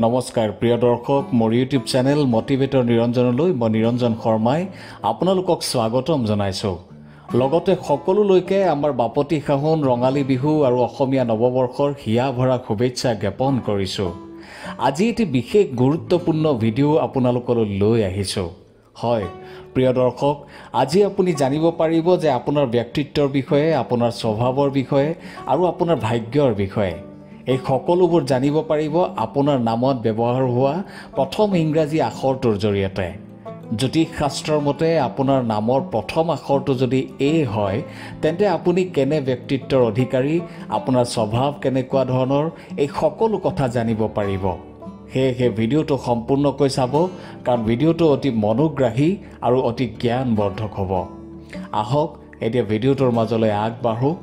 নমস্কাৰ প্ৰিয় দৰ্শক মোৰ ইউটিউব চেনেল মটিভেটৰ নিৰঞ্জনলৈ মই নিৰঞ্জন শৰ্মাই আপোনালোকক স্বাগতম জনাইছোঁ। লগতে সকলোলৈকে আমাৰ বাপতি সাহোন ৰঙালী বিহু আৰু অসমীয়া নৱবৰ্ষৰ হিয়া ভৰা শুভেচ্ছা জ্ঞাপন কৰিছোঁ। আজি এটি বিশেষ গুৰুত্বপূৰ্ণ ভিডিঅ' আপোনালোকলৈ লৈ আহিছোঁ। হয় প্ৰিয় দৰ্শক, আজি আপুনি জানিব পাৰিব যে আপোনাৰ ব্যক্তিত্বৰ বিষয়ে, আপোনাৰ স্বভাৱৰ বিষয়ে আৰু আপোনাৰ ভাগ্যৰ বিষয়ে। এই সকলোবোৰ জানিব পাৰিব আপোনাৰ নামত ব্যৱহাৰ হোৱা প্ৰথম ইংৰাজী আখৰটোৰ জৰিয়তে। জ্যোতিষ শাস্ত্ৰৰ মতে আপোনাৰ নামৰ প্ৰথম আখৰটো যদি এ হয়, তেন্তে আপুনি কেনে ব্যক্তিত্বৰ অধিকাৰী, আপোনাৰ স্বভাৱ কেনেকুৱা ধৰণৰ, এই সকলো কথা জানিব পাৰিব। সেয়েহে ভিডিঅ'টো সম্পূৰ্ণকৈ চাব, কাৰণ ভিডিঅ'টো অতি মনোগ্ৰাহী আৰু অতি জ্ঞানবৰ্ধক হ'ব। আহক এতিয়া ভিডিঅ'টোৰ মাজলৈ আগবাঢ়োঁ।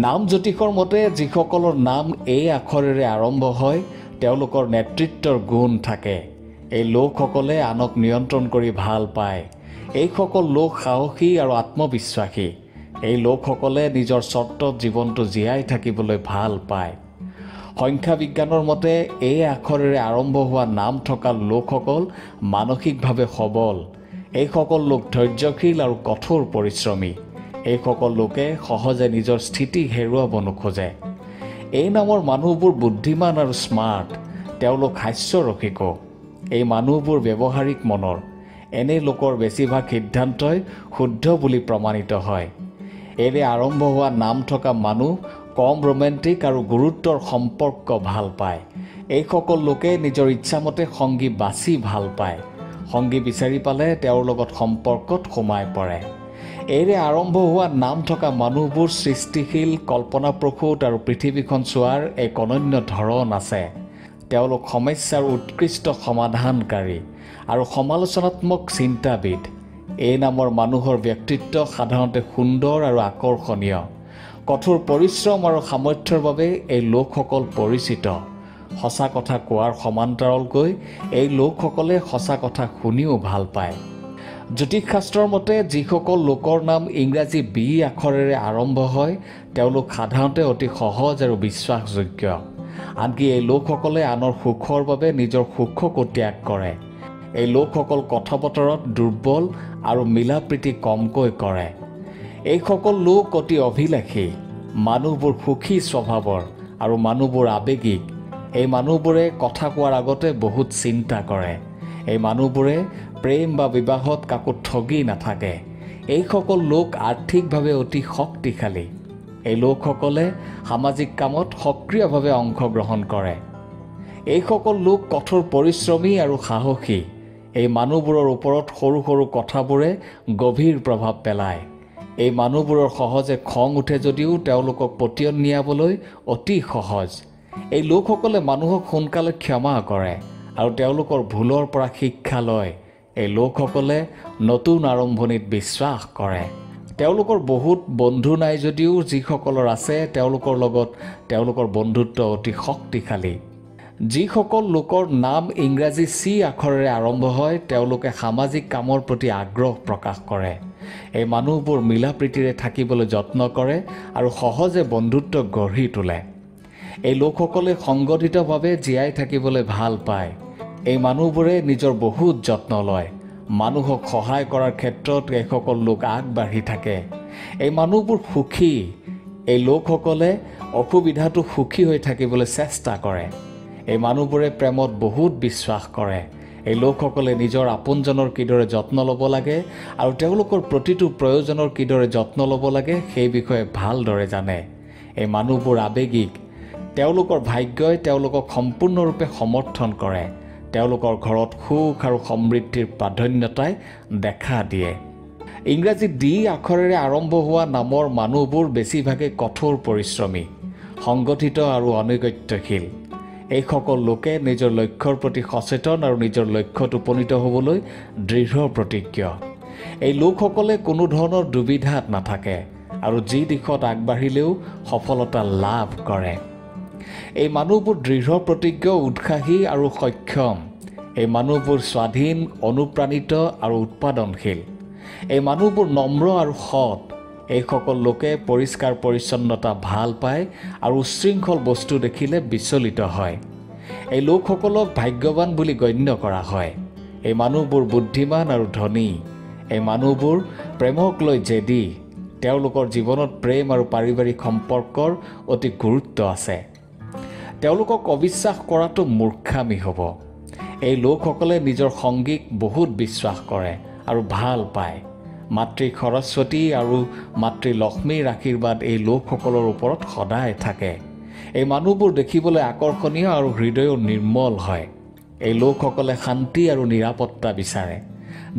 নাম জ্যোতিষৰ মতে যিসকলৰ নাম এই আখৰেৰে আৰম্ভ হয় তেওঁলোকৰ নেতৃত্বৰ গুণ থাকে। এই লোকসকলে আনক নিয়ন্ত্ৰণ কৰি ভাল পায়। এইসকল লোক সাহসী আৰু আত্মবিশ্বাসী। এই লোকসকলে নিজৰ চৰ্তত জীৱনটো জীয়াই থাকিবলৈ ভাল পায়। সংখ্যা বিজ্ঞানৰ মতে এই আখৰেৰে আৰম্ভ হোৱা নাম থকা লোকসকল মানসিকভাৱে সবল। এইসকল লোক ধৈৰ্যশীল আৰু কঠোৰ পৰিশ্ৰমী। এইসকল লোকে সহজে নিজৰ স্থিতি হেৰুৱাব নোখোজে। এই নামৰ মানুহবোৰ বুদ্ধিমান আৰু স্মাৰ্ট। তেওঁলোক হাস্যৰসিকো। এই মানুহবোৰ ব্যৱহাৰিক মনৰ। এনে লোকৰ বেছিভাগ সিদ্ধান্তই শুদ্ধ বুলি প্ৰমাণিত হয়। এনে আৰম্ভ হোৱা নাম থকা মানুহ কম ৰোমেণ্টিক আৰু গুৰুত্বৰ সম্পৰ্ক ভাল পায়। এইসকল লোকে নিজৰ ইচ্ছামতে সংগী বাছি ভাল পায়। সংগী বিচাৰি পালে তেওঁৰ লগত সম্পৰ্কত সোমাই পৰে। এৰে আৰম্ভ হোৱা নাম থকা মানুহবোৰ সৃষ্টিশীল, কল্পনাপ্ৰসূত আৰু পৃথিৱীখন চোৱাৰ এক অনন্য ধৰণ আছে। তেওঁলোক সমস্যাৰ উৎকৃষ্ট সমাধানকাৰী আৰু সমালোচনাত্মক চিন্তাবিদ। এই নামৰ মানুহৰ ব্যক্তিত্ব সাধাৰণতে সুন্দৰ আৰু আকৰ্ষণীয়। কঠোৰ পৰিশ্ৰম আৰু সামৰ্থ্যৰ বাবে এই লোকসকল পৰিচিত। সঁচা কথা কোৱাৰ সমান্তৰালকৈ এই লোকসকলে সঁচা কথা শুনিও ভাল পায়। জ্যোতিষ শাস্ত্ৰৰ মতে যিসকল লোকৰ নাম ইংৰাজী বি আখৰেৰে আৰম্ভ হয় তেওঁলোক সাধাৰণতে অতি সহজ আৰু বিশ্বাসযোগ্য। আনকি এই লোকসকলে আনৰ সুখৰ বাবে নিজৰ সুখকো ত্যাগ কৰে। এই লোকসকল কথা বতৰাত দুৰ্বল আৰু মিলা প্ৰীতি কমকৈ কৰে। এইসকল লোক অতি অভিলাষী। মানুহবোৰ সুখী স্বভাৱৰ আৰু মানুহবোৰ আৱেগিক। এই মানুহবোৰে কথা কোৱাৰ আগতে বহুত চিন্তা কৰে। এই মানুহবোৰে প্ৰেম বা বিবাহত কাকো ঠগি নাথাকে। এইসকল লোক আৰ্থিকভাৱে অতি শক্তিশালী। এই লোকসকলে সামাজিক কামত সক্ৰিয়ভাৱে অংশগ্ৰহণ কৰে। এইসকল লোক কঠোৰ পৰিশ্ৰমী আৰু সাহসী। এই মানুহবোৰৰ ওপৰত সৰু সৰু কথাবোৰে গভীৰ প্ৰভাৱ পেলায়। এই মানুহবোৰৰ সহজে খং উঠে যদিও তেওঁলোকক পতিয়ন নিয়াবলৈ অতি সহজ। এই লোকসকলে মানুহক সোনকালে ক্ষমা কৰে আৰু তেওঁলোকৰ ভুলৰ পৰা শিক্ষা লয়। এই লোকসকলে নতুন আৰম্ভণিত বিশ্বাস কৰে। তেওঁলোকৰ বহুত বন্ধু নাই যদিও যিসকলৰ আছে তেওঁলোকৰ লগত তেওঁলোকৰ বন্ধুত্ব অতি শক্তিশালী। যিসকল লোকৰ নাম ইংৰাজী চি আখৰেৰে আৰম্ভ হয় তেওঁলোকে সামাজিক কামৰ প্ৰতি আগ্ৰহ প্ৰকাশ কৰে। এই মানুহবোৰ মিলা প্ৰীতিৰে থাকিবলৈ যত্ন কৰে আৰু সহজে বন্ধুত্ব গঢ়ি তোলে। এই লোকসকলে সংগঠিতভাৱে জীয়াই থাকিবলৈ ভাল পায়। এই মানুহবোৰে নিজৰ বহুত যত্ন লয়। মানুহক সহায় কৰাৰ ক্ষেত্ৰত এইসকল লোক আগবাঢ়ি থাকে। এই মানুহবোৰ সুখী। এই লোকসকলে অসুবিধাটো সুখী হৈ থাকিবলৈ চেষ্টা কৰে। এই মানুহবোৰে প্ৰেমত বহুত বিশ্বাস কৰে। এই লোকসকলে নিজৰ আপোনজনৰ কিদৰে যত্ন ল'ব লাগে আৰু তেওঁলোকৰ প্ৰতিটো প্ৰয়োজনৰ কিদৰে যত্ন ল'ব লাগে সেই বিষয়ে ভালদৰে জানে। এই মানুহবোৰ আৱেগিক। তেওঁলোকৰ ভাগ্যই তেওঁলোকক সম্পূৰ্ণৰূপে সমৰ্থন কৰে। তেওঁলোকৰ ঘৰত সুখ আৰু সমৃদ্ধিৰ প্ৰাধান্যতাই দেখা দিয়ে। ইংৰাজী ডি আখৰেৰে আৰম্ভ হোৱা নামৰ মানুহবোৰ বেছিভাগে কঠোৰ পৰিশ্ৰমী, সংগঠিত আৰু অনৈকট্যশীল। এইসকল লোকে নিজৰ লক্ষ্যৰ প্ৰতি সচেতন আৰু নিজৰ লক্ষ্যত উপনীত হ'বলৈ দৃঢ় প্ৰতিজ্ঞ। এই লোকসকলে কোনো ধৰণৰ দুবিধাত নাথাকে আৰু যি দিশত আগবাঢ়িলেও সফলতা লাভ কৰে। এই মানুহবোৰ দৃঢ় প্ৰতিজ্ঞ, উৎসাহী আৰু সক্ষম। এই মানুহবোৰ স্বাধীন, অনুপ্ৰাণিত আৰু উৎপাদনশীল। এই মানুহবোৰ নম্ৰ আৰু সৎ। এইসকল লোকে পৰিষ্কাৰ পৰিচ্ছন্নতা ভাল পায় আৰু উচ্ছৃংখল বস্তু দেখিলে বিচলিত হয়। এই লোকসকলক ভাগ্যৱান বুলি গণ্য কৰা হয়। এই মানুহবোৰ বুদ্ধিমান আৰু ধনী। এই মানুহবোৰ প্ৰেমক লৈ জেদী। তেওঁলোকৰ জীৱনত প্ৰেম আৰু পাৰিবাৰিক সম্পৰ্কৰ অতি গুৰুত্ব আছে। তেওঁলোকক অবিশ্বাস কৰাটো মূৰ্খামি হ'ব। এই লোকসকলে নিজৰ সংগীক বহুত বিশ্বাস কৰে আৰু ভাল পায়। মাতৃ সৰস্বতী আৰু মাতৃ লক্ষ্মীৰ আশীৰ্বাদ এই লোকসকলৰ ওপৰত সদায় থাকে। এই মানুহবোৰ দেখিবলৈ আকৰ্ষণীয় আৰু হৃদয়ো নিৰ্মল হয়। এই লোকসকলে শান্তি আৰু নিৰাপত্তা বিচাৰে।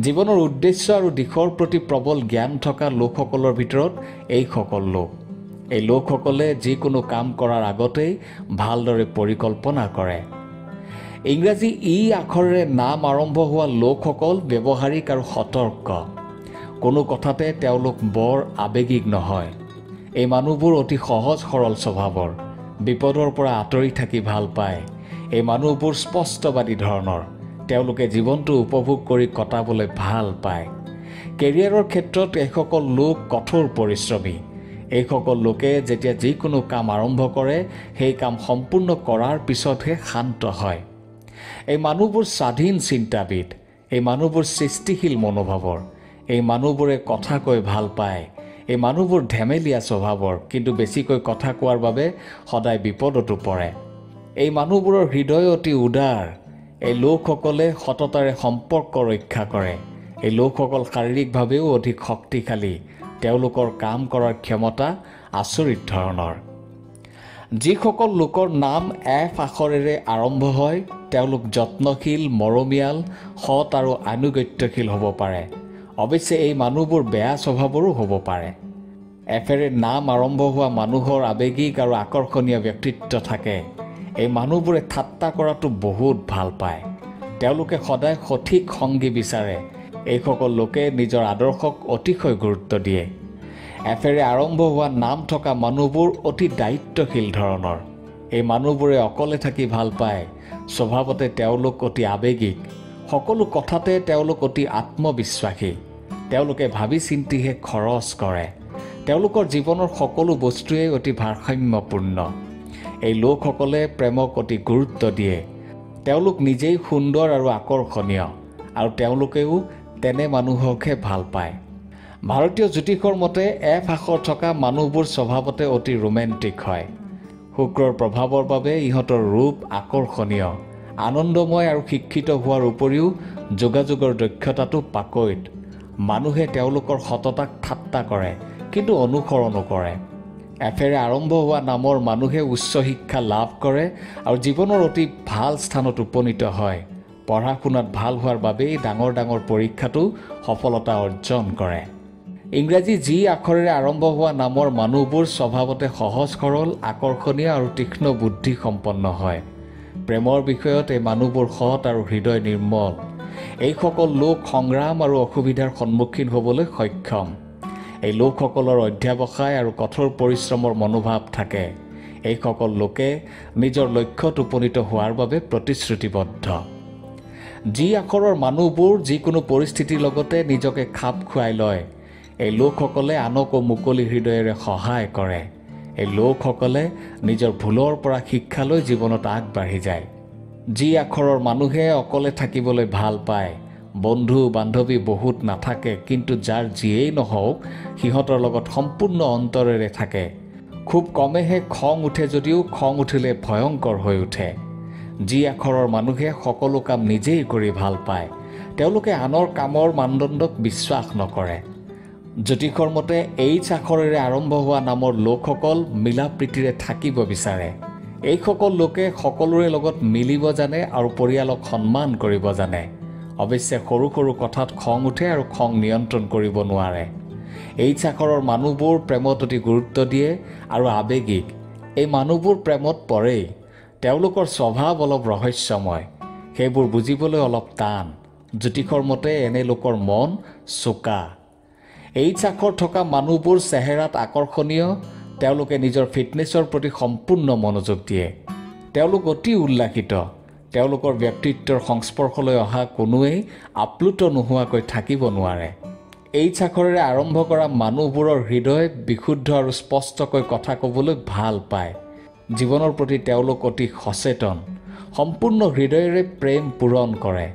জীৱনৰ উদ্দেশ্য আৰু দিশৰ প্ৰতি প্ৰবল জ্ঞান থকা লোকসকলৰ ভিতৰত এইসকল লোক। এই লোকসকলে যিকোনো কাম কৰাৰ আগতেই ভালদৰে পৰিকল্পনা কৰে। ইংৰাজী ই আখৰেৰে নাম আৰম্ভ হোৱা লোকসকল ব্যৱহাৰিক আৰু সতৰ্ক। কোনো কথাতে তেওঁলোক বৰ আৱেগিক নহয়। এই মানুহবোৰ অতি সহজ সৰল স্বভাৱৰ। বিপদৰ পৰা আঁতৰি থাকি ভাল পায়। এই মানুহবোৰ স্পষ্টবাদী ধৰণৰ। তেওঁলোকে জীৱনটো উপভোগ কৰি কটাবলৈ ভাল পায়। কেৰিয়াৰৰ ক্ষেত্ৰত এইসকল লোক কঠোৰ পৰিশ্ৰমী। এইসকল লোকে যেতিয়া যিকোনো কাম আৰম্ভ কৰে সেই কাম সম্পূৰ্ণ কৰাৰ পিছতহে শান্ত হয়। এই মানুহবোৰ স্বাধীন চিন্তাবিদ। এই মানুহবোৰ সৃষ্টিশীল মনোভাৱৰ। এই মানুহবোৰে কথা কৈ ভাল পায়। এই মানুহবোৰ ধেমেলীয়া স্বভাৱৰ, কিন্তু বেছিকৈ কথা কোৱাৰ বাবে সদায় বিপদতো পৰে। এই মানুহবোৰৰ হৃদয় অতি উদাৰ। এই লোকসকলে সততাৰে সম্পৰ্ক ৰক্ষা কৰে। এই লোকসকল শাৰীৰিকভাৱেও অধিক শক্তিশালী। তেওঁলোকৰ কাম কৰাৰ ক্ষমতা আচৰিত ধৰণৰ। যিসকল লোকৰ নাম এফ আখৰেৰে আৰম্ভ হয় তেওঁলোক যত্নশীল, মৰমীয়াল, সৎ আৰু আনুগত্যশীল হ'ব পাৰে। অৱশ্যে এই মানুহবোৰ বেয়া স্বভাৱৰো হ'ব পাৰে। এফেৰে নাম আৰম্ভ হোৱা মানুহৰ আৱেগিক আৰু আকৰ্ষণীয় ব্যক্তিত্ব থাকে। এই মানুহবোৰে ঠাট্টা কৰাটো বহুত ভাল পায়। তেওঁলোকে সদায় সঠিক সংগী বিচাৰে। এইসকল লোকে নিজৰ আদৰ্শক অতিশয় গুৰুত্ব দিয়ে। এফেৰে আৰম্ভ হোৱা নাম থকা মানুহবোৰ অতি দায়িত্বশীল ধৰণৰ। এই মানুহবোৰে অকলে থাকি ভাল পায়। স্বভাৱতে তেওঁলোক অতি আৱেগিক। সকলো কথাতে তেওঁলোক অতি আত্মবিশ্বাসী। তেওঁলোকে ভাবি চিন্তিহে খৰচ কৰে। তেওঁলোকৰ জীৱনৰ সকলো বস্তুৱেই অতি ভাৰসাম্যপূৰ্ণ। এই লোকসকলে প্ৰেমক অতি গুৰুত্ব দিয়ে। তেওঁলোক নিজেই সুন্দৰ আৰু আকৰ্ষণীয়, আৰু তেওঁলোকেও তেনে মানুহকহে ভাল পায়। ভাৰতীয় জ্যোতিষৰ মতে এফ আখৰ থকা মানুহবোৰ স্বভাৱতে অতি ৰোমেণ্টিক হয়। শুক্ৰৰ প্ৰভাৱৰ বাবে ইহঁতৰ ৰূপ আকৰ্ষণীয়, আনন্দময় আৰু শিক্ষিত হোৱাৰ উপৰিও যোগাযোগৰ দক্ষতাটো পাকৈত। মানুহে তেওঁলোকৰ সততাক ঠাট্টা কৰে, কিন্তু অনুসৰণো কৰে। এফেৰে আৰম্ভ হোৱা নামৰ মানুহে উচ্চ শিক্ষা লাভ কৰে আৰু জীৱনৰ অতি ভাল স্থানত উপনীত হয়। পঢ়া শুনাত ভাল হোৱাৰ বাবেই ডাঙৰ ডাঙৰ পৰীক্ষাতো সফলতা অৰ্জন কৰে। ইংৰাজী জি আখৰেৰে আৰম্ভ হোৱা নামৰ মানুহবোৰ স্বভাৱতে সহজ সৰল, আকৰ্ষণীয় আৰু তীক্ষ্ণ বুদ্ধি সম্পন্ন হয়। প্ৰেমৰ বিষয়ত এই মানুহবোৰ সৎ আৰু হৃদয় নিৰ্মল। এইসকল লোক সংগ্ৰাম আৰু অসুবিধাৰ সন্মুখীন হ'বলৈ সক্ষম। এই লোকসকলৰ অধ্যাৱসায় আৰু কঠোৰ পৰিশ্ৰমৰ মনোভাৱ থাকে। এইসকল লোকে নিজৰ লক্ষ্যত উপনীত হোৱাৰ বাবে প্ৰতিশ্ৰুতিবদ্ধ। জি আখৰৰ মানুহবোৰ যিকোনো পৰিস্থিতিৰ লগতে নিজকে খাপ খুৱাই লয়। এই লোকসকলে আনকো মুকলি হৃদয়েৰে সহায় কৰে। এই লোকসকলে নিজৰ ভুলৰ পৰা শিক্ষা লৈ জীৱনত আগবাঢ়ি যায়। জি আখৰৰ মানুহে অকলে থাকিবলৈ ভাল পায়। বন্ধু বান্ধৱী বহুত নাথাকে, কিন্তু যাৰ যিয়েই নহওক সিহঁতৰ লগত সম্পূৰ্ণ অন্তৰেৰে থাকে। খুব কমেহে খং উঠে, যদিও খং উঠিলে ভয়ংকৰ হৈ উঠে। জি আখৰৰ মানুহে সকলো কাম নিজেই কৰি ভাল পায়। তেওঁলোকে আনৰ কামৰ মানদণ্ডক বিশ্বাস নকৰে। জ্যোতিষৰ মতে এইচ আখৰেৰে আৰম্ভ হোৱা নামৰ লোকসকল মিলা প্ৰীতিৰে থাকিব বিচাৰে। এইসকল লোকে সকলোৰে লগত মিলিব জানে আৰু পৰিয়ালক সন্মান কৰিব জানে। অৱশ্যে সৰু সৰু কথাত খং উঠে আৰু খং নিয়ন্ত্ৰণ কৰিব নোৱাৰে। এইচ আখৰৰ মানুহবোৰ প্ৰেমত অতি গুৰুত্ব দিয়ে আৰু আৱেগিক। এই মানুহবোৰ প্ৰেমত পৰেই। তেওঁলোকৰ স্বভাৱ অলপ ৰহস্যময়। সেইবোৰ বুজিবলৈ অলপ টান। জ্যোতিষৰ মতে এনে লোকৰ মন চোকা। এইচ আখৰ থকা মানুহবোৰ চেহেৰাত আকৰ্ষণীয়। তেওঁলোকে নিজৰ ফিটনেছৰ প্ৰতি সম্পূৰ্ণ মনোযোগ দিয়ে। তেওঁলোক অতি উল্লাসিত। তেওঁলোকৰ ব্যক্তিত্বৰ সংস্পৰ্শলৈ অহা কোনোৱেই আপ্লুত নোহোৱাকৈ থাকিব নোৱাৰে। এইচ আখৰেৰে আৰম্ভ কৰা মানুহবোৰৰ হৃদয় বিশুদ্ধ আৰু স্পষ্টকৈ কথা ক'বলৈ ভাল পায়। জীৱনৰ প্ৰতি তেওঁলোক অতি সচেতন, সম্পূৰ্ণ হৃদয়েৰে প্ৰেম পূৰণ কৰে,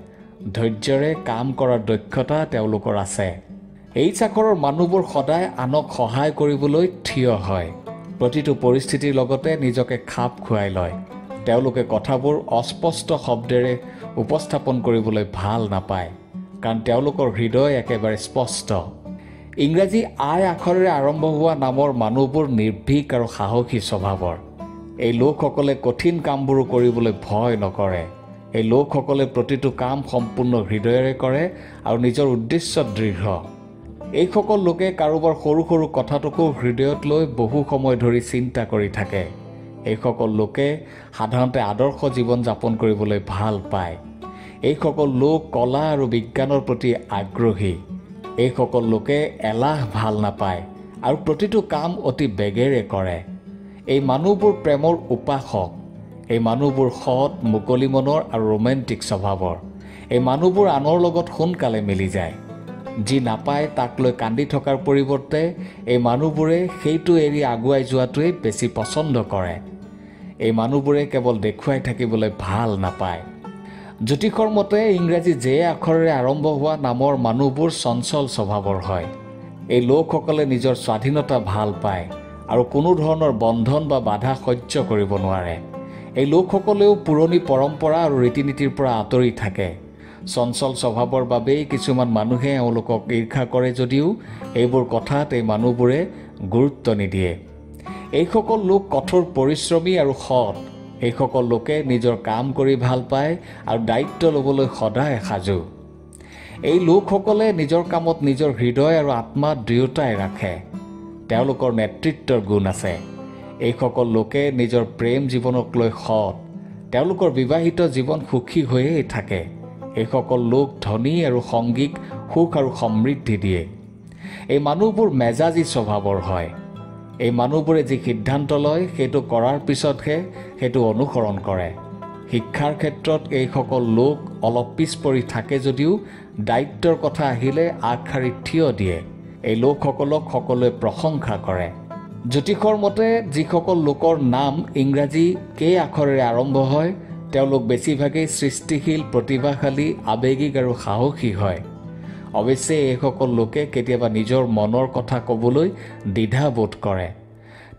ধৈৰ্যৰে কাম কৰাৰ দক্ষতা তেওঁলোকৰ আছে। এইচ আখৰৰ মানুহবোৰ সদায় আনক সহায় কৰিবলৈ থিয় হয়, প্ৰতিটো পৰিস্থিতিৰ লগতে নিজকে খাপ খুৱাই লয়। তেওঁলোকে কথাবোৰ অস্পষ্ট শব্দেৰে উপস্থাপন কৰিবলৈ ভাল নাপায়, কাৰণ তেওঁলোকৰ হৃদয় একেবাৰে স্পষ্ট। ইংৰাজী আই আখৰেৰে আৰম্ভ হোৱা নামৰ মানুহবোৰ নিৰ্ভীক আৰু সাহসী স্বভাৱৰ। এই লোকসকলে কঠিন কামবোৰো কৰিবলৈ ভয় নকৰে। এই লোকসকলে প্ৰতিটো কাম সম্পূৰ্ণ হৃদয়েৰে কৰে আৰু নিজৰ উদ্দেশ্যত দৃঢ়। এইসকল লোকে কাৰোবাৰ সৰু সৰু কথাটোকো হৃদয়ত লৈ বহু সময় ধৰি চিন্তা কৰি থাকে। এইসকল লোকে সাধাৰণতে আদৰ্শ জীৱন যাপন কৰিবলৈ ভাল পায়। এইসকল লোক কলা আৰু বিজ্ঞানৰ প্ৰতি আগ্ৰহী। এইসকল লোকে এলাহ ভাল নাপায় আৰু প্ৰতিটো কাম অতি বেগেৰে কৰে। এই মানুহবোৰ প্ৰেমৰ উপাসক। এই মানুহবোৰ সৎ, মুকলি মনৰ আৰু ৰোমেণ্টিক স্বভাৱৰ। এই মানুহবোৰ আনৰ লগত সোনকালে মিলি যায়। যি নাপায় তাক লৈ কান্দি থকাৰ পৰিৱৰ্তে এই মানুহবোৰে সেইটো এৰি আগুৱাই যোৱাটোৱেই বেছি পচন্দ কৰে। এই মানুহবোৰে কেৱল দেখুৱাই থাকিবলৈ ভাল নাপায়। জ্যোতিষৰ মতে ইংৰাজী জে আখৰেৰে আৰম্ভ হোৱা নামৰ মানুহবোৰ চঞ্চল স্বভাৱৰ হয়। এই লোকসকলে নিজৰ স্বাধীনতা ভাল পায় আৰু কোনো ধৰণৰ বন্ধন বা বাধা সহ্য কৰিব নোৱাৰে। এই লোকসকলেও পুৰণি পৰম্পৰা আৰু ৰীতি নীতিৰ পৰা আঁতৰি থাকে। চঞ্চল স্বভাৱৰ বাবেই কিছুমান মানুহে এওঁলোকক ঈৰ্ষা কৰে যদিও এইবোৰ কথাত এই মানুহবোৰে গুৰুত্ব নিদিয়ে। এইসকল লোক কঠোৰ পৰিশ্ৰমী আৰু সৎ। এইসকল লোকে নিজৰ কাম কৰি ভাল পায় আৰু দায়িত্ব ল'বলৈ সদায় সাজু। এই লোকসকলে নিজৰ কামত নিজৰ হৃদয় আৰু আত্মা দুয়োটাই ৰাখে। তেওঁলোকৰ নেতৃত্বৰ গুণ আছে। এইসকল লোকে নিজৰ প্ৰেম জীৱনক লৈ সৎ। তেওঁলোকৰ বিবাহিত জীৱন সুখী হৈয়ে থাকে। এইসকল লোক ধনী আৰু সংগীক সুখ আৰু সমৃদ্ধি দিয়ে। এই মানুহবোৰ মেজাজী স্বভাৱৰ হয়। এই মানুহবোৰে যি সিদ্ধান্ত লয় সেইটো কৰাৰ পিছতহে সেইটো অনুসৰণ কৰে। শিক্ষাৰ ক্ষেত্ৰত এইসকল লোক অলপ পিছ পৰি থাকে যদিও দায়িত্বৰ কথা আহিলে আগশাৰীত থিয় দিয়ে। এই লোকসকলক সকলোৱে প্ৰশংসা কৰে। জ্যোতিষৰ মতে যিসকল লোকৰ নাম ইংৰাজী কে আখৰেৰে আৰম্ভ হয় তেওঁলোক বেছিভাগেই সৃষ্টিশীল, প্ৰতিভাশালী, আৱেগিক আৰু সাহসী হয়। অৱশ্যে এইসকল লোকে কেতিয়াবা নিজৰ মনৰ কথা ক'বলৈ দ্বিধাবোধ কৰে।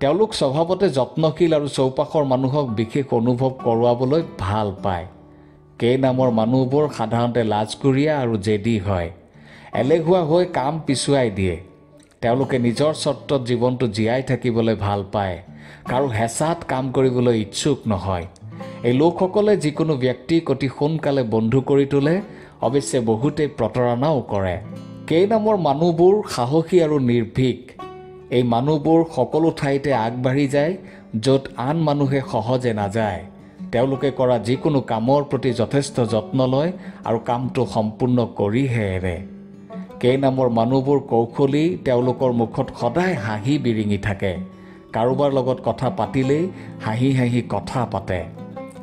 তেওঁলোক স্বভাৱতে যত্নশীল আৰু চৌপাশৰ মানুহক বিশেষ অনুভৱ কৰোৱাবলৈ ভাল পায়। কে নামৰ মানুহবোৰ সাধাৰণতে লাজকুৰীয়া আৰু জেদী হয়। এলেহুৱা হৈ কাম পিছুৱাই দিয়ে। তেওঁলোকে নিজৰ চৰ্তত জীৱনটো জীয়াই থাকিবলৈ ভাল পায়, কাৰো হেঁচাত কাম কৰিবলৈ ইচ্ছুক নহয়। এই লোকসকলে যিকোনো ব্যক্তিক অতি সোনকালে বন্ধু কৰি তোলে, অৱশ্যে বহুতেই প্ৰতাৰণাও কৰে। কে নামৰ মানুহবোৰ সাহসী আৰু নিৰ্ভীক। এই মানুহবোৰ সকলো ঠাইতে আগবাঢ়ি যায় য'ত আন মানুহে সহজে নাযায়। তেওঁলোকে কৰা যিকোনো কামৰ প্ৰতি যথেষ্ট যত্ন লয় আৰু কামটো সম্পূৰ্ণ কৰিহে এৰে। কে নামৰ মানুহবোৰ কৌশলী। তেওঁলোকৰ মুখত সদায় হাঁহি বিৰিঙি থাকে। কাৰোবাৰ লগত কথা পাতিলেই হাঁহি হাঁহি কথা পাতে।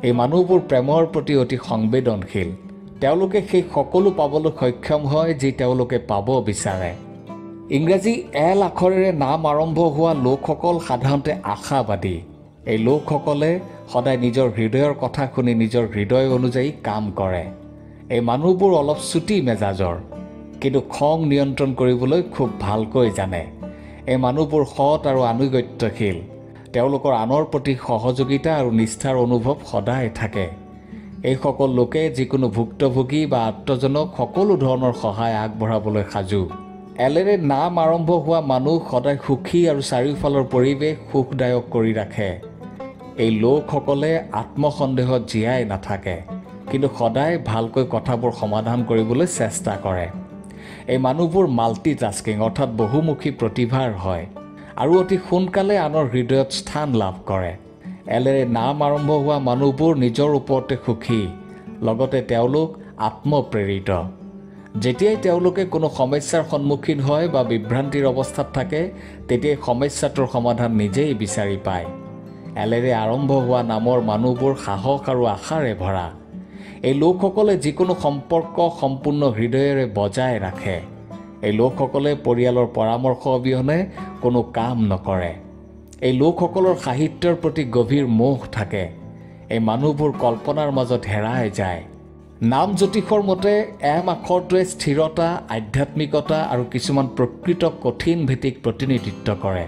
এই মানুহবোৰ প্ৰেমৰ প্ৰতি অতি সংবেদনশীল। তেওঁলোকে সেই সকলো পাবলৈ সক্ষম হয় যি তেওঁলোকে পাব বিচাৰে। ইংৰাজী এল আখৰেৰে নাম আৰম্ভ হোৱা লোকসকল সাধাৰণতে আশাবাদী। এই লোকসকলে সদায় নিজৰ হৃদয়ৰ কথা শুনি নিজৰ হৃদয় অনুযায়ী কাম কৰে। এই মানুহবোৰ অলপ চুটি মেজাজৰ, কিন্তু খং নিয়ন্ত্ৰণ কৰিবলৈ খুব ভালকৈ জানে। এই মানুহবোৰ সৎ আৰু আনুগত্যশীল। তেওঁলোকৰ আনৰ প্ৰতি সহযোগিতা আৰু নিষ্ঠাৰ অনুভৱ সদায় থাকে। এইসকল লোকে যিকোনো ভুক্তভোগী বা আত্মজনক সকলো ধৰণৰ সহায় আগবঢ়াবলৈ সাজু। এলেৰে নাম আৰম্ভ হোৱা মানুহ সদায় সুখী আৰু চাৰিওফালৰ পৰিৱেশ সুখদায়ক কৰি ৰাখে। এই লোকসকলে আত্মসন্দেহত জীয়াই নাথাকে, কিন্তু সদায় ভালকৈ কথাবোৰ সমাধান কৰিবলৈ চেষ্টা কৰে। এই মানুহবোৰ মাল্টিটাস্কিং অৰ্থাৎ বহুমুখী প্ৰতিভাৰ হয় আৰু অতি সোনকালে আনৰ হৃদয়ত স্থান লাভ কৰে। এলেৰে নাম আৰম্ভ হোৱা মানুহবোৰ নিজৰ ওপৰতে সুখী, লগতে তেওঁলোক আত্মপ্ৰেৰিত। যেতিয়াই তেওঁলোকে কোনো সমস্যাৰ সন্মুখীন হয় বা বিভ্ৰান্তিৰ অৱস্থাত থাকে তেতিয়াই সমস্যাটোৰ সমাধান নিজেই বিচাৰি পায়। এলেৰে আৰম্ভ হোৱা নামৰ মানুহবোৰ সাহস আৰু আশাৰে ভৰা। এই লোকসকলে যিকোনো সম্পৰ্ক সম্পূৰ্ণ হৃদয়েৰে বজাই ৰাখে। এই লোকসকলে পৰিয়ালৰ পৰামৰ্শ অবিহনে কোনো কাম নকৰে। এই লোকসকলৰ সাহিত্যৰ প্ৰতি গভীৰ মোহ থাকে। এই মানুহবোৰ কল্পনাৰ মাজত হেৰাই যায়। নাম জ্যোতিষৰ মতে এম আখৰটোৱে স্থিৰতা, আধ্যাত্মিকতা আৰু কিছুমান প্ৰকৃত কঠিন ভীতিক প্ৰতিনিধিত্ব কৰে।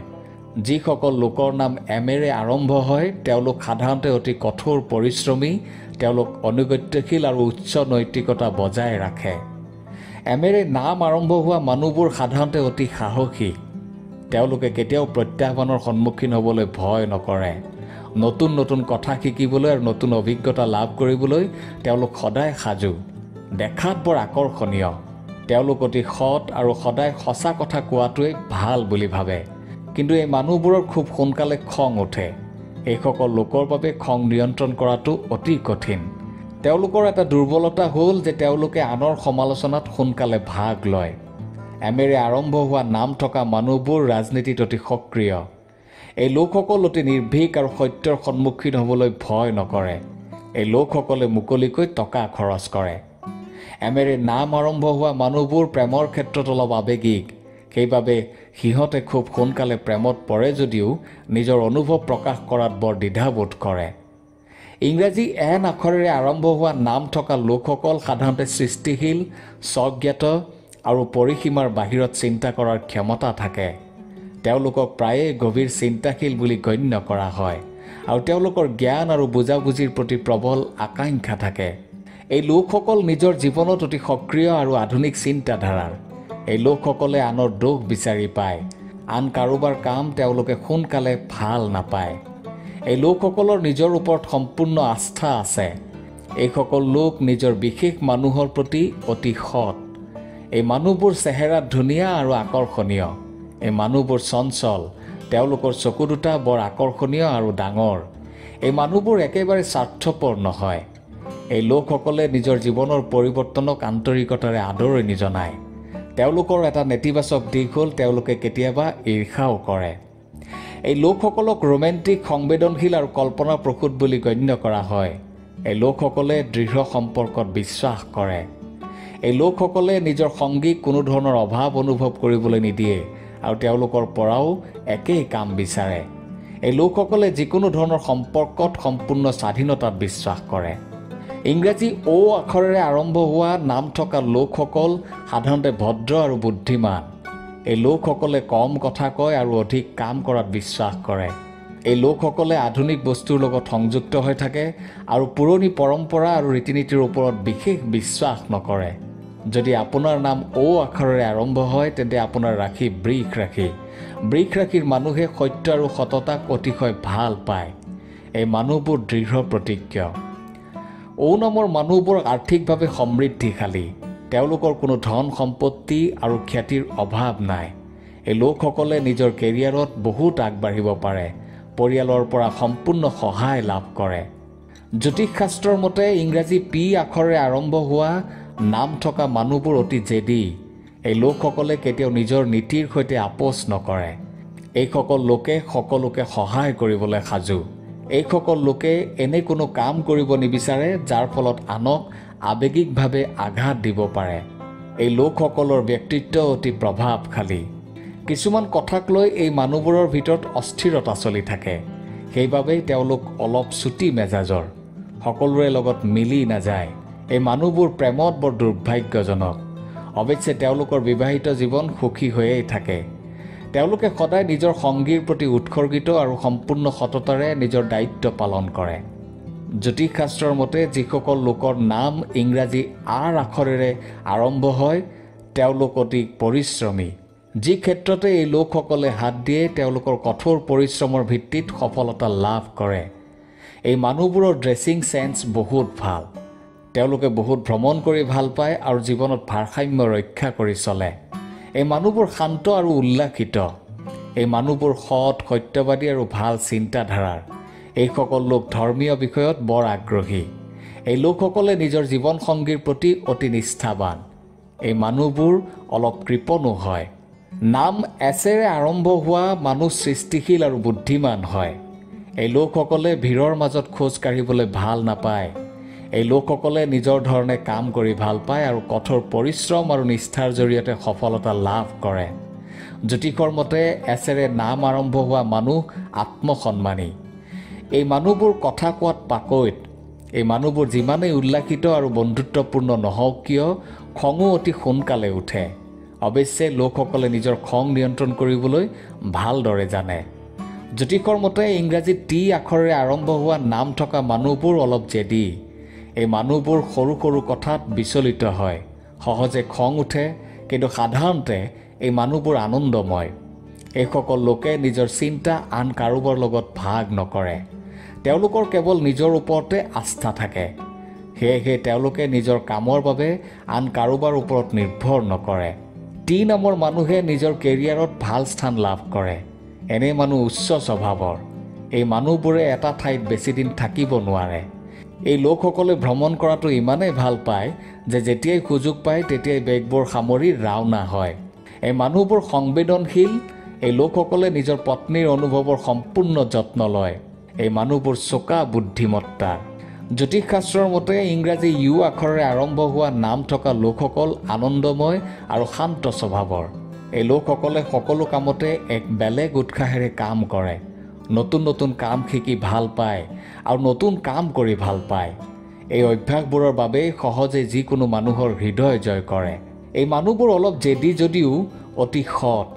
যিসকল লোকৰ নাম এমেৰে আৰম্ভ হয় তেওঁলোক সাধাৰণতে অতি কঠোৰ পৰিশ্ৰমী, তেওঁলোক অনুগত্যশীল আৰু উচ্চ নৈতিকতা বজাই ৰাখে। এমেৰে নাম আৰম্ভ হোৱা মানুহবোৰ সাধাৰণতে অতি সাহসী। তেওঁলোকে কেতিয়াও প্ৰত্যাহ্বানৰ সন্মুখীন হ'বলৈ ভয় নকৰে। নতুন নতুন কথা শিকিবলৈ আৰু নতুন অভিজ্ঞতা লাভ কৰিবলৈ তেওঁলোক সদায় সাজু। দেখাত বৰ আকৰ্ষণীয়। তেওঁলোক অতি সৎ আৰু সদায় সঁচা কথা কোৱাটোৱেই ভাল বুলি ভাবে। কিন্তু এই মানুহবোৰৰ খুব সোনকালে খং উঠে। এইসকল লোকৰ বাবে খং নিয়ন্ত্ৰণ কৰাটো অতি কঠিন। তেওঁলোকৰ এটা দুৰ্বলতা হ'ল যে তেওঁলোকে আনৰ সমালোচনাত সোনকালে ভাগ লয়। এমেৰে আৰম্ভ হোৱা নাম থকা মানুহবোৰ ৰাজনীতিত অতি সক্ৰিয়। এই লোকসকল অতি নিৰ্ভীক আৰু সত্যৰ সন্মুখীন হ'বলৈ ভয় নকৰে। এই লোকসকলে মুকলিকৈ টকা খৰচ কৰে। এমেৰে নাম আৰম্ভ হোৱা মানুহবোৰ প্ৰেমৰ ক্ষেত্ৰত অলপ আৱেগিক। সেইবাবে সিহঁতে খুব সোনকালে প্ৰেমত পৰে যদিও নিজৰ অনুভৱ প্ৰকাশ কৰাত বৰ দ্বিধাবোধ কৰে। ইংৰাজী এন আখৰেৰে আৰম্ভ হোৱা নাম থকা লোকসকল সাধাৰণতে সৃষ্টিশীল, স্বজ্ঞাত আৰু পৰিসীমাৰ বাহিৰত চিন্তা কৰাৰ ক্ষমতা থাকে। তেওঁলোকক প্ৰায়ে গভীৰ চিন্তাশীল বুলি গণ্য কৰা হয় আৰু তেওঁলোকৰ জ্ঞান আৰু বুজাবুজিৰ প্ৰতি প্ৰবল আকাংক্ষা থাকে। এই লোকসকল নিজৰ জীৱনত অতি সক্ৰিয় আৰু আধুনিক চিন্তাধাৰাৰ। এই লোকসকলে আনৰ দোষ বিচাৰি পায়। আন কাৰোবাৰ কাম তেওঁলোকে সোনকালে ভাল নাপায়। এই লোকসকলৰ নিজৰ ওপৰত সম্পূৰ্ণ আস্থা আছে। এইসকল লোক নিজৰ বিশেষ মানুহৰ প্ৰতি অতি সৎ। এই মানুহবোৰ চেহেৰাত ধুনীয়া আৰু আকৰ্ষণীয়। এই মানুহবোৰ চঞ্চল। তেওঁলোকৰ চকু দুটা বৰ আকৰ্ষণীয় আৰু ডাঙৰ। এই মানুহবোৰ একেবাৰে স্বাৰ্থপৰ নহয়। এই লোকসকলে নিজৰ জীৱনৰ পৰিৱৰ্তনক আন্তৰিকতাৰে আদৰণি জনায়। তেওঁলোকৰ এটা নেতিবাচক দিশ হ'ল তেওঁলোকে কেতিয়াবা ঈৰ্ষাও কৰে। এই লোকসকলক ৰোমেণ্টিক, সংবেদনশীল আৰু কল্পনাপ্ৰসূত বুলি গণ্য কৰা হয়। এই লোকসকলে দৃঢ় সম্পৰ্কত বিশ্বাস কৰে। এই লোকসকলে নিজৰ সংগীক কোনো ধৰণৰ অভাৱ অনুভৱ কৰিবলৈ নিদিয়ে আৰু তেওঁলোকৰ পৰাও একেই কাম বিচাৰে। এই লোকসকলে যিকোনো ধৰণৰ সম্পৰ্কত সম্পূৰ্ণ স্বাধীনতাত বিশ্বাস কৰে। ইংৰাজী অ' আখৰেৰে আৰম্ভ হোৱা নাম থকা লোকসকল সাধাৰণতে ভদ্ৰ আৰু বুদ্ধিমান। এই লোকসকলে কম কথা কয় আৰু অধিক কাম কৰাত বিশ্বাস কৰে। এই লোকসকলে আধুনিক বস্তুৰ লগত সংযুক্ত হৈ থাকে আৰু পুৰণি পৰম্পৰা আৰু ৰীতি নীতিৰ ওপৰত বিশেষ বিশ্বাস নকৰে। যদি আপোনাৰ নাম অ' আখৰেৰে আৰম্ভ হয় তেন্তে আপোনাৰ ৰাশি বৃষ ৰাশি। বৃষ ৰাশিৰ মানুহে সত্য আৰু সততাক অতিশয় ভাল পায়। এই মানুহবোৰ দৃঢ় প্ৰতিজ্ঞ। অ' নামৰ মানুহবোৰ আৰ্থিকভাৱে সমৃদ্ধিশালী। তেওঁলোকৰ কোনো ধন সম্পত্তি আৰু খ্যাতিৰ অভাৱ নাই। এই লোকসকলে নিজৰ কেৰিয়াৰত বহুত আগবাঢ়িব পাৰে। পৰিয়ালৰ পৰা সম্পূৰ্ণ সহায় লাভ কৰে। জ্যোতিষশাস্ত্ৰৰ মতে ইংৰাজী পি আখৰেৰে আৰম্ভ হোৱা নাম থকা মানুহবোৰ অতি জেদী। এই লোকসকলে কেতিয়াও নিজৰ নীতিৰ সৈতে আপোচ নকৰে। এইসকল লোকে সকলোকে সহায় কৰিবলৈ সাজু। এইসকল লোকে এনে কোনো কাম কৰিব নিবিচাৰে যাৰ ফলত আনক আৱেগিকভাৱে আঘাত দিব পাৰে। এই লোকসকলৰ ব্যক্তিত্ব অতি প্ৰভাৱশালী। কিছুমান কথাক লৈ এই মানুহবোৰৰ ভিতৰত অস্থিৰতা চলি থাকে। সেইবাবেই তেওঁলোক অলপ চুটি মেজাজৰ। সকলোৰে লগত মিলি নাযায়। এই মানুহবোৰ প্ৰেমত বৰ দুৰ্ভাগ্যজনক। অৱশ্যে তেওঁলোকৰ বিবাহিত জীৱন সুখী হৈয়েই থাকে। তেওঁলোকে সদায় নিজৰ সংগীৰ প্ৰতি উৎসৰ্গিত আৰু সম্পূৰ্ণ সততাৰে নিজৰ দায়িত্ব পালন কৰে। জ্যোতিষশাস্ত্ৰৰ মতে যিসকল লোকৰ নাম ইংৰাজী আৰ আখৰেৰে আৰম্ভ হয় তেওঁলোক অতি পৰিশ্ৰমী। যি ক্ষেত্ৰতে এই লোকসকলে হাত দিয়ে তেওঁলোকৰ কঠোৰ পৰিশ্ৰমৰ ভিত্তিত সফলতা লাভ কৰে। এই মানুহবোৰৰ ড্ৰেছিং চেন্স বহুত ভাল। তেওঁলোকে বহুত ভ্ৰমণ কৰি ভাল পায় আৰু জীৱনত ভাৰসাম্য ৰক্ষা কৰি চলে। এই মানুহবোৰ শান্ত আৰু উল্লাসিত। এই মানুহবোৰ সৎ, সত্যবাদী আৰু ভাল চিন্তাধাৰাৰ। এইসকল লোক ধৰ্মীয় বিষয়ত বৰ আগ্ৰহী। এই লোকসকলে নিজৰ জীৱনসংগীৰ প্ৰতি অতি নিষ্ঠাবান। এই মানুহবোৰ অলপ কৃপণো হয়। নাম এছেৰে আৰম্ভ হোৱা মানুহ সৃষ্টিশীল আৰু বুদ্ধিমান হয়। এই লোকসকলে ভিৰৰ মাজত খোজ কাঢ়িবলৈ ভাল নাপায়। এই লোকসকলে নিজৰ ধৰণে কাম কৰি ভাল পায় আৰু কঠোৰ পৰিশ্ৰম আৰু নিষ্ঠাৰ জৰিয়তে সফলতা লাভ কৰে। জ্যোতিষৰ মতে এছেৰে নাম আৰম্ভ হোৱা মানুহ আত্মসন্মানী। এই মানুহবোৰ কথা কোৱাত পাকৈত। এই মানুহবোৰ যিমানেই উল্লাসিত আৰু বন্ধুত্বপূৰ্ণ নহওক কিয় খঙো অতি সোনকালে উঠে। অৱশ্যে লোকসকলে নিজৰ খং নিয়ন্ত্ৰণ কৰিবলৈ ভালদৰে জানে। জ্যোতিষৰ মতে ইংৰাজীত টি আখৰেৰে আৰম্ভ হোৱা নাম থকা মানুহবোৰ অলপ জেদী। এই মানুহবোৰ সৰু সৰু কথাত বিচলিত হয়, সহজে খং উঠে, কিন্তু সাধাৰণতে এই মানুহবোৰ আনন্দময়। এইসকল লোকে নিজৰ চিন্তা আন কাৰোবাৰ লগত ভাগ নকৰে। তেওঁলোকৰ কেৱল নিজৰ ওপৰতে আস্থা থাকে। সেয়েহে তেওঁলোকে নিজৰ কামৰ বাবে আন কাৰোবাৰ ওপৰত নিৰ্ভৰ নকৰে। টি নামৰ মানুহে নিজৰ কেৰিয়াৰত ভাল স্থান লাভ কৰে। এনে মানুহ উচ্চ স্বভাৱৰ। এই মানুহবোৰে এটা ঠাইত বেছিদিন থাকিব নোৱাৰে। এই লোকসকলে ভ্ৰমণ কৰাটো ইমানেই ভাল পায় যে যেতিয়াই সুযোগ পায় তেতিয়াই বেগবোৰ সামৰি ৰাওনা হয়। এই মানুহবোৰ সংবেদনশীল। এই লোকসকলে নিজৰ পত্নীৰ অনুভৱৰ সম্পূৰ্ণ যত্ন লয়। এই মানুহবোৰ চোকা বুদ্ধিমত্তা। জ্যোতিষশাস্ত্ৰৰ মতে ইংৰাজী ইউ আখৰেৰে আৰম্ভ হোৱা নাম থকা লোকসকল আনন্দময় আৰু শান্ত স্বভাৱৰ। এই লোকসকলে সকলো কামতে এক বেলেগ উৎসাহেৰে কাম কৰে। নতুন নতুন কাম শিকি ভাল পায় আৰু নতুন কাম কৰি ভাল পায়। এই অভ্যাসবোৰৰ বাবেই সহজে যিকোনো মানুহৰ হৃদয় জয় কৰে। এই মানুহবোৰ অলপ জেদী যদিও অতি সৎ।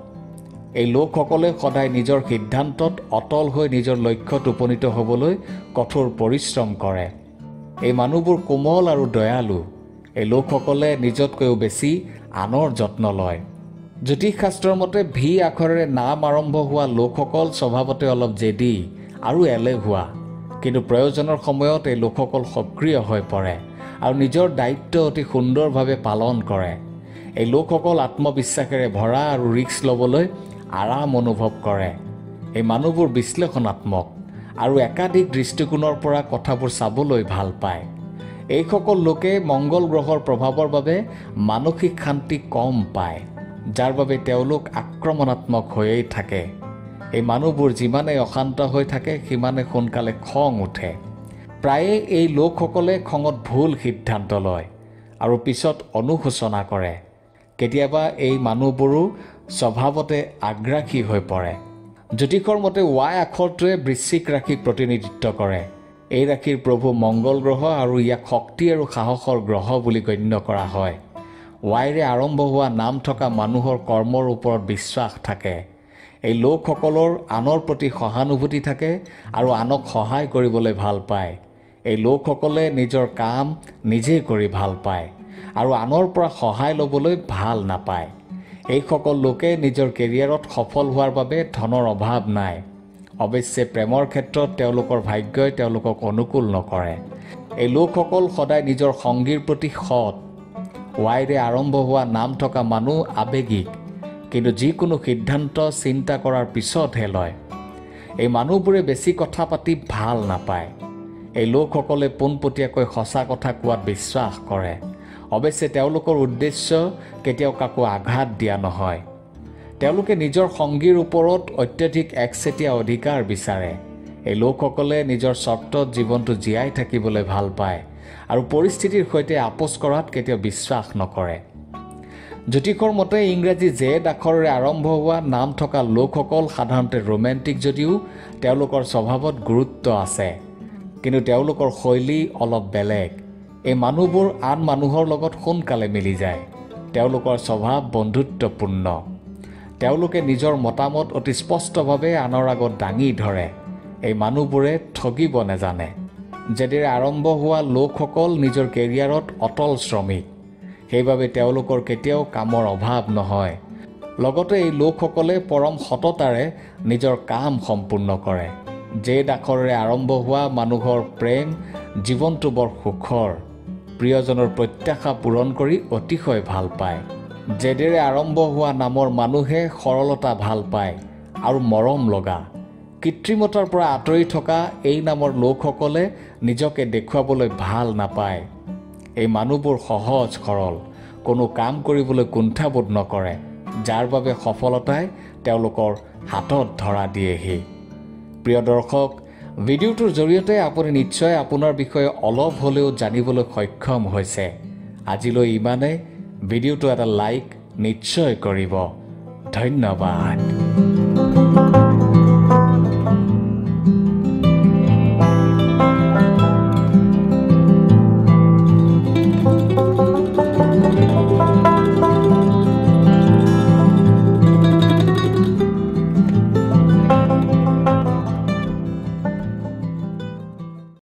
এই লোকসকলে সদায় নিজৰ সিদ্ধান্তত অটল হৈ নিজৰ লক্ষ্যত উপনীত হ'বলৈ কঠোৰ পৰিশ্ৰম কৰে। এই মানুহবোৰ কোমল আৰু দয়ালু। এই লোকসকলে নিজতকৈও বেছি আনৰ যত্ন লয়। জ্যোতিষশাস্ত্ৰৰ মতে ভি আখৰেৰে নাম আৰম্ভ হোৱা লোকসকল স্বভাৱতে অলপ জেদী আৰু এলেহুৱা, কিন্তু প্ৰয়োজনৰ সময়ত এই লোকসকল সক্ৰিয় হৈ পৰে আৰু নিজৰ দায়িত্ব অতি সুন্দৰভাৱে পালন কৰে। এই লোকসকল আত্মবিশ্বাসেৰে ভৰা আৰু ৰিস্ক ল'বলৈ আৰাম অনুভৱ কৰে। এই মানুহবোৰ বিশ্লেষণাত্মক আৰু একাধিক দৃষ্টিকোণৰ পৰা কথাবোৰ চাবলৈ ভাল পায়। এইসকল লোকে মংগল গ্ৰহৰ প্ৰভাৱৰ বাবে মানসিক শান্তি কম পায়, যাৰ বাবে তেওঁলোক আক্ৰমণাত্মক হৈয়েই থাকে। এই মানুহবোৰ যিমানেই অশান্ত হৈ থাকে সিমানে সোনকালে খং উঠে। প্ৰায়ে এই লোকসকলে খঙত ভুল সিদ্ধান্ত লয় আৰু পিছত অনুশোচনা কৰে। কেতিয়াবা এই মানুহবোৰো স্বভাৱতে আগ্ৰাসী হৈ পৰে। জ্যোতিষৰ মতে ৱাই আখৰটোৱে বৃশ্চিক ৰাশিক প্ৰতিনিধিত্ব কৰে। এই ৰাশিৰ প্ৰভু মংগল গ্ৰহ আৰু ইয়াক শক্তি আৰু সাহসৰ গ্ৰহ বুলি গণ্য কৰা হয়। ৱাইৰে আৰম্ভ হোৱা নাম থকা মানুহৰ কৰ্মৰ ওপৰত বিশ্বাস থাকে। এই লোকসকলৰ আনৰ প্ৰতি সহানুভূতি থাকে আৰু আনক সহায় কৰিবলৈ ভাল পায়। এই লোকসকলে নিজৰ কাম নিজেই কৰি ভাল পায় আৰু আনৰ পৰা সহায় ল'বলৈ ভাল নাপায়। এইসকল লোকে নিজৰ কেৰিয়াৰত সফল হোৱাৰ বাবে ধনৰ অভাৱ নাই। অৱশ্যে প্ৰেমৰ ক্ষেত্ৰত তেওঁলোকৰ ভাগ্যই তেওঁলোকক অনুকূল নকৰে। এই লোকসকল সদায় নিজৰ সংগীৰ প্ৰতি সৎ। ৱাইৰে আৰম্ভ হোৱা নাম থকা মানুহ আৱেগিক, কিন্তু যিকোনো সিদ্ধান্ত চিন্তা কৰাৰ পিছতহে লয়। এই মানুহবোৰে বেছি কথা পাতি ভাল নাপায়। এই লোকসকলে পোনপটীয়াকৈ সঁচা কথা কোৱাত বিশ্বাস কৰে। অৱশ্যে তেওঁলোকৰ উদ্দেশ্য কেতিয়াও কাকো আঘাত দিয়া নহয়। তেওঁলোকে নিজৰ সংগীৰ ওপৰত অত্যধিক একচেটিয়া অধিকাৰ বিচাৰে। এই লোকসকলে নিজৰ চৰ্তত জীৱনটো জীয়াই থাকিবলৈ ভাল পায় আৰু পৰিস্থিতিৰ সৈতে আপোচ কৰাত কেতিয়াও বিশ্বাস নকৰে। জ্যোতিষৰ মতে ইংৰাজী জেড আখৰেৰে আৰম্ভ হোৱা নাম থকা লোকসকল সাধাৰণতে ৰোমেণ্টিক যদিও তেওঁলোকৰ স্বভাৱত গুৰুত্ব আছে, কিন্তু তেওঁলোকৰ শৈলী অলপ বেলেগ। এই মানুহবোৰ আন মানুহৰ লগত সোনকালে মিলি যায়। তেওঁলোকৰ স্বভাৱ বন্ধুত্বপূৰ্ণ। তেওঁলোকে নিজৰ মতামত অতি স্পষ্টভাৱে আনৰ আগত দাঙি ধৰে। এই মানুহবোৰে ঠগিব নাজানে। যেদৰে আৰম্ভ হোৱা লোকসকল নিজৰ কেৰিয়াৰত অটল শ্ৰমিক। সেইবাবে তেওঁলোকৰ কেতিয়াও কামৰ অভাৱ নহয়। লগতে এই লোকসকলে পৰম সততাৰে নিজৰ কাম সম্পূৰ্ণ কৰে। জেড আখৰেৰে আৰম্ভ হোৱা মানুহৰ প্ৰেম জীৱনটো বৰ সুখৰ। প্ৰিয়জনৰ প্ৰত্যাশা পূৰণ কৰি অতিশয় ভাল পায়। জেডেৰে আৰম্ভ হোৱা নামৰ মানুহে সৰলতা ভাল পায় আৰু মৰম লগা। কৃত্ৰিমতাৰ পৰা আঁতৰি থকা এই নামৰ লোকসকলে নিজকে দেখুৱাবলৈ ভাল নাপায়। এই মানুহবোৰ সহজ সৰল, কোনো কাম কৰিবলৈ কুণ্ঠাবোধ নকৰে, যাৰ বাবে সফলতাই তেওঁলোকৰ হাতত ধৰা দিয়েহি। প্ৰিয় দৰ্শক, ভিডিঅ'টোৰ জৰিয়তে আপুনি নিশ্চয় আপোনাৰ বিষয়ে অলপ হ'লেও জানিবলৈ সক্ষম হৈছে। আজিলৈ ইমানে। ভিডিঅ'টো এটা লাইক নিশ্চয় কৰিব। ধন্যবাদ।